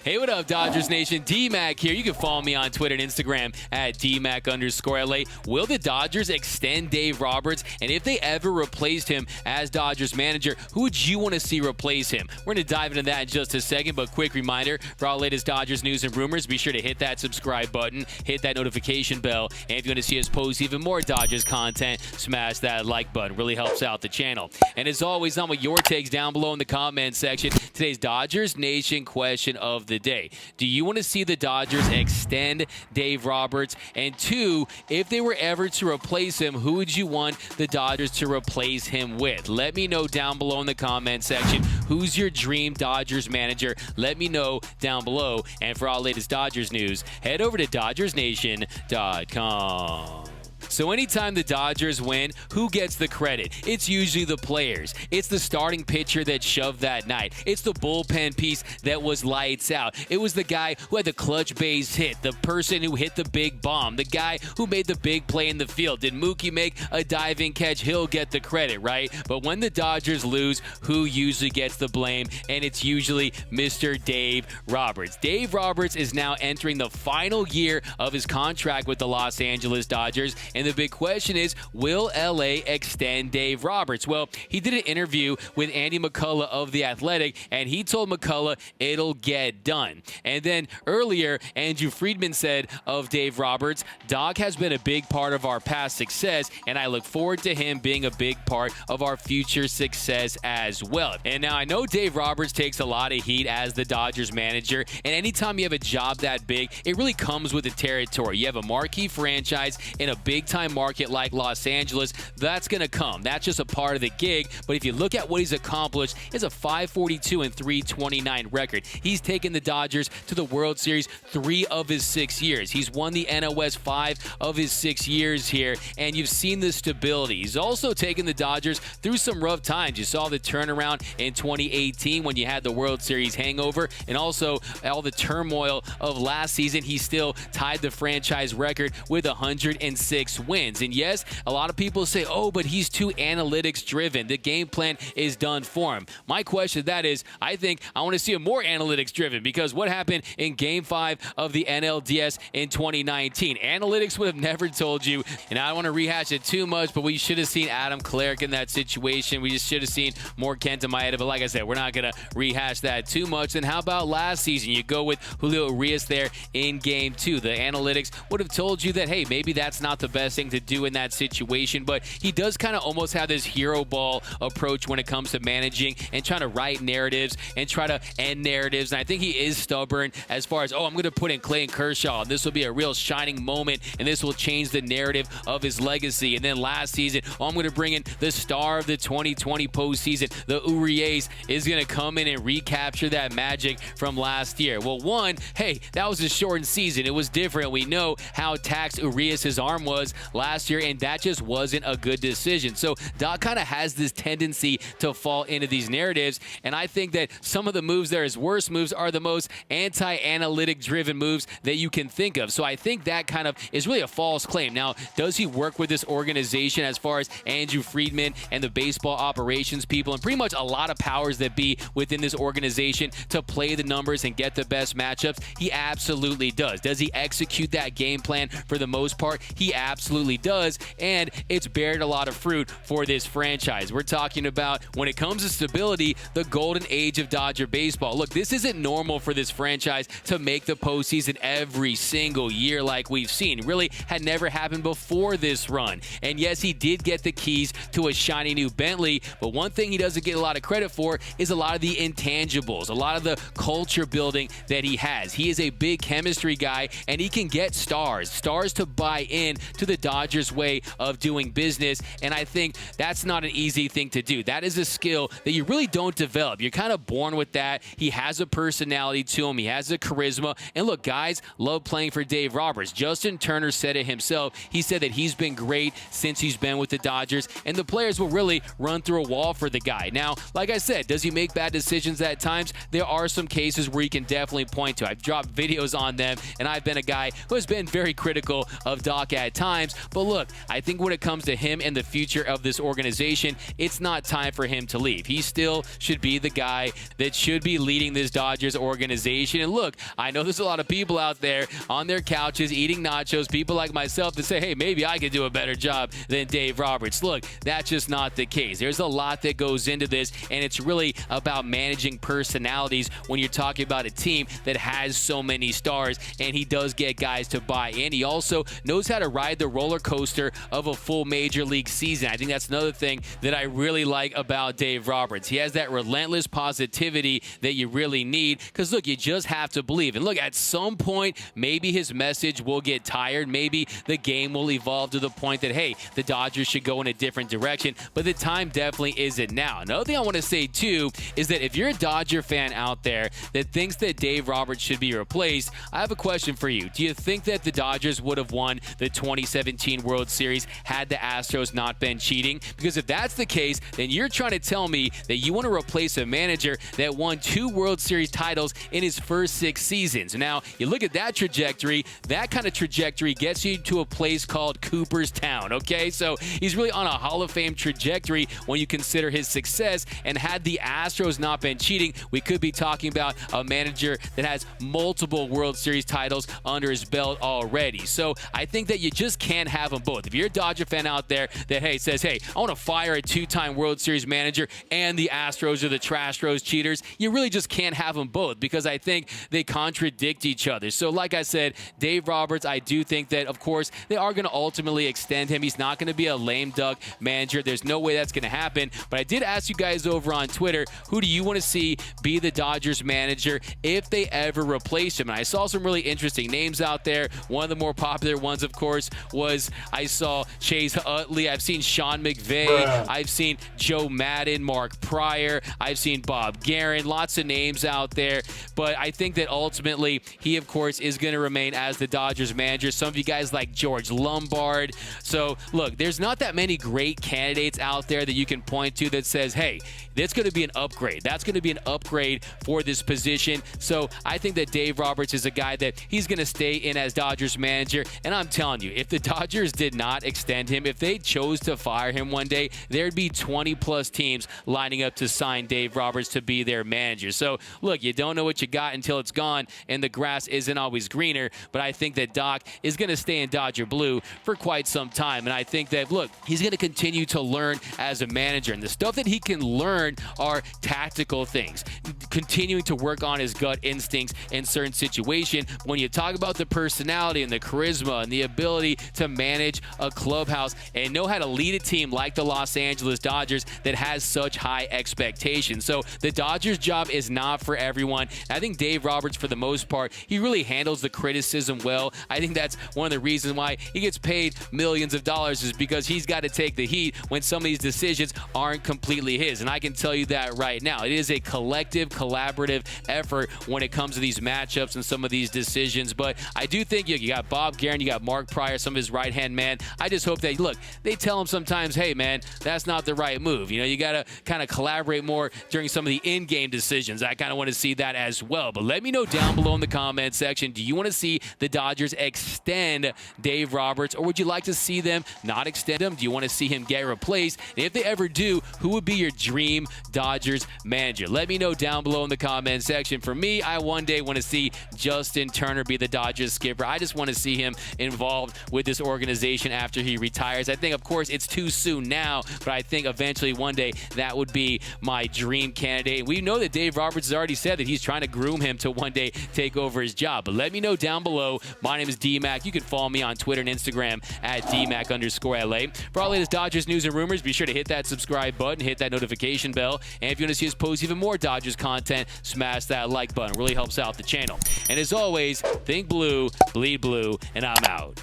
Hey, what up, Dodgers Nation? D-Mac here. You can follow me on Twitter and Instagram at DMac_LA. Will the Dodgers extend Dave Roberts? And if they ever replaced him as Dodgers manager, who would you want to see replace him? We're going to dive into that in just a second, but quick reminder, for all the latest Dodgers news and rumors, be sure to hit that subscribe button, hit that notification bell, and if you want to see us post even more Dodgers content, smash that like button. Really helps out the channel. And as always, I'm with your takes down below in the comment section. Today's Dodgers Nation question of the day. Do you want to see the Dodgers extend Dave Roberts? And two, if they were ever to replace him, who would you want the Dodgers to replace him with? Let me know down below in the comment section. Who's your dream Dodgers manager? Let me know down below. And for all latest Dodgers news, head over to DodgersNation.com. So anytime the Dodgers win, who gets the credit? It's usually the players. It's the starting pitcher that shoved that night. It's the bullpen piece that was lights out. It was the guy who had the clutch base hit, the person who hit the big bomb, the guy who made the big play in the field. Did Mookie make a diving catch? He'll get the credit, right? But when the Dodgers lose, who usually gets the blame? And it's usually Mr. Dave Roberts. Dave Roberts is now entering the final year of his contract with the Los Angeles Dodgers. And the big question is, will LA extend Dave Roberts? Well, he did an interview with Andy McCullough of The Athletic, and he told McCullough it'll get done. And then earlier, Andrew Friedman said of Dave Roberts, Doc has been a big part of our past success, and I look forward to him being a big part of our future success as well. And now I know Dave Roberts takes a lot of heat as the Dodgers manager, and anytime you have a job that big, it really comes with the territory. You have a marquee franchise in a big time market like Los Angeles, that's going to come. That's just a part of the gig. But if you look at what he's accomplished, it's a 542 and 329 record. He's taken the Dodgers to the World Series 3 of his 6 years. He's won the NOS 5 of his 6 years here, and you've seen the stability. He's also taken the Dodgers through some rough times. You saw the turnaround in 2018 when you had the World Series hangover, and also all the turmoil of last season. He still tied the franchise record with 106 wins. And yes, a lot of people say, oh, but he's too analytics driven. The game plan is done for him. My question to that is, I think I want to see him more analytics driven, because what happened in Game 5 of the NLDS in 2019? Analytics would have never told you, and I don't want to rehash it too much, but we should have seen Adam Clark in that situation. We just should have seen more Kenta Maeda, but like I said, we're not going to rehash that too much. And how about last season? You go with Julio Urias there in Game 2. The analytics would have told you that, hey, maybe that's not the best thing to do in that situation, but he does kind of almost have this hero ball approach when it comes to managing and trying to write narratives and try to end narratives. And I think he is stubborn as far as, oh, I'm going to put in Clayton Kershaw, and this will be a real shining moment, and this will change the narrative of his legacy. And then last season, oh, I'm going to bring in the star of the 2020 postseason. The Urias is going to come in and recapture that magic from last year. Well, one, hey, that was a shortened season. It was different. We know how taxed Urias' arm was last year, and that just wasn't a good decision. So Doc kind of has this tendency to fall into these narratives, and I think that some of the moves there, his worst moves, are the most anti-analytic driven moves that you can think of. So I think that kind of is really a false claim. Now, does he work with this organization as far as Andrew Friedman and the baseball operations people and pretty much a lot of powers that be within this organization to play the numbers and get the best matchups? He absolutely does. Does he execute that game plan for the most part? He absolutely does, and it's bared a lot of fruit for this franchise. We're talking about, when it comes to stability, the golden age of Dodger baseball. Look, this isn't normal for this franchise to make the postseason every single year like we've seen. It really had never happened before this run. And yes, he did get the keys to a shiny new Bentley, but one thing he doesn't get a lot of credit for is a lot of the intangibles, a lot of the culture building that he has. He is a big chemistry guy, and he can get stars to buy in to the Dodgers way of doing business, and I think that's not an easy thing to do. That is a skill that you really don't develop. You're kind of born with that. He has a personality to him. He has a charisma, and look, guys love playing for Dave Roberts. Justin Turner said it himself. He said that he's been great since he's been with the Dodgers, and the players will really run through a wall for the guy. Now, like I said, does he make bad decisions at times? There are some cases where you can definitely point to. I've dropped videos on them, and I've been a guy who has been very critical of Doc at times, times. But look, I think when it comes to him and the future of this organization, it's not time for him to leave. He still should be the guy that should be leading this Dodgers organization. And look, I know there's a lot of people out there on their couches eating nachos, people like myself that say, hey, maybe I could do a better job than Dave Roberts. Look, that's just not the case. There's a lot that goes into this, and it's really about managing personalities when you're talking about a team that has so many stars, and he does get guys to buy in. He also knows how to ride the roller coaster of a full major league season. I think that's another thing that I really like about Dave Roberts. He has that relentless positivity that you really need because, look, you just have to believe. And look, at some point, maybe his message will get tired. Maybe the game will evolve to the point that, hey, the Dodgers should go in a different direction, but the time definitely isn't now. Another thing I want to say, too, is that if you're a Dodger fan out there that thinks that Dave Roberts should be replaced, I have a question for you. Do you think that the Dodgers would have won the 2017 World Series had the Astros not been cheating? Because if that's the case, then you're trying to tell me that you want to replace a manager that won 2 World Series titles in his first 6 seasons. Now, you look at that trajectory, that kind of trajectory gets you to a place called Cooperstown, okay? So he's really on a Hall of Fame trajectory when you consider his success, and had the Astros not been cheating, we could be talking about a manager that has multiple World Series titles under his belt already. So I think that you just can't have them both. If you're a Dodger fan out there that, hey, says, hey, I want to fire a 2-time World Series manager and the Astros are the Trastros cheaters, you really just can't have them both because I think they contradict each other. So like I said, Dave Roberts, I do think that, of course, they are going to ultimately extend him. He's not going to be a lame duck manager. There's no way that's going to happen. But I did ask you guys over on Twitter, who do you want to see be the Dodgers manager if they ever replace him? And I saw some really interesting names out there. One of the more popular ones, of course, was I saw Chase Utley. I've seen Sean McVay. I've seen Joe Madden, Mark Pryor. I've seen Bob Guerin. Lots of names out there. But I think that ultimately he, of course, is going to remain as the Dodgers manager. Some of you guys like George Lombard. So, look, there's not that many great candidates out there that you can point to that says, hey, that's going to be an upgrade. That's going to be an upgrade for this position. So I think that Dave Roberts is a guy that he's going to stay in as Dodgers manager. And I'm telling you, if the Dodgers did not extend him, if they chose to fire him one day, there'd be 20-plus teams lining up to sign Dave Roberts to be their manager. So, look, you don't know what you got until it's gone, and the grass isn't always greener. But I think that Doc is going to stay in Dodger blue for quite some time. And I think that, look, he's going to continue to learn as a manager. And the stuff that he can learn are tactical things, continuing to work on his gut instincts in certain situations. When you talk about the personality and the charisma and the ability to manage a clubhouse and know how to lead a team like the Los Angeles Dodgers that has such high expectations. So the Dodgers job is not for everyone. I think Dave Roberts, for the most part, he really handles the criticism well. I think that's one of the reasons why he gets paid millions of dollars, is because he's got to take the heat when some of these decisions aren't completely his. And I can tell you that right now. It is a collective, collaborative effort when it comes to these matchups and some of these decisions. But I do think you got Bob Guerin, you got Mark Pryor, some of his right-hand man. I just hope that, look, they tell him sometimes, hey, man, that's not the right move. You know, you got to kind of collaborate more during some of the in-game decisions. I kind of want to see that as well. But let me know down below in the comment section, do you want to see the Dodgers extend Dave Roberts, or would you like to see them not extend him? Do you want to see him get replaced? And if they ever do, who would be your dream Dodgers manager? Let me know down below in the comment section. For me, I one day want to see Justin Turner be the Dodgers skipper. I just want to see him involved with this organization after he retires. I think, of course, it's too soon now, but I think eventually one day that would be my dream candidate. We know that Dave Roberts has already said that he's trying to groom him to one day take over his job. But let me know down below. My name is DMAC. You can follow me on Twitter and Instagram at DMAC_LA. For all latest Dodgers news and rumors, be sure to hit that subscribe button, hit that notification bell. And if you want to see us post even more Dodgers content, smash that like button. It really helps out the channel. And as always, think blue, bleed blue, and I'm out.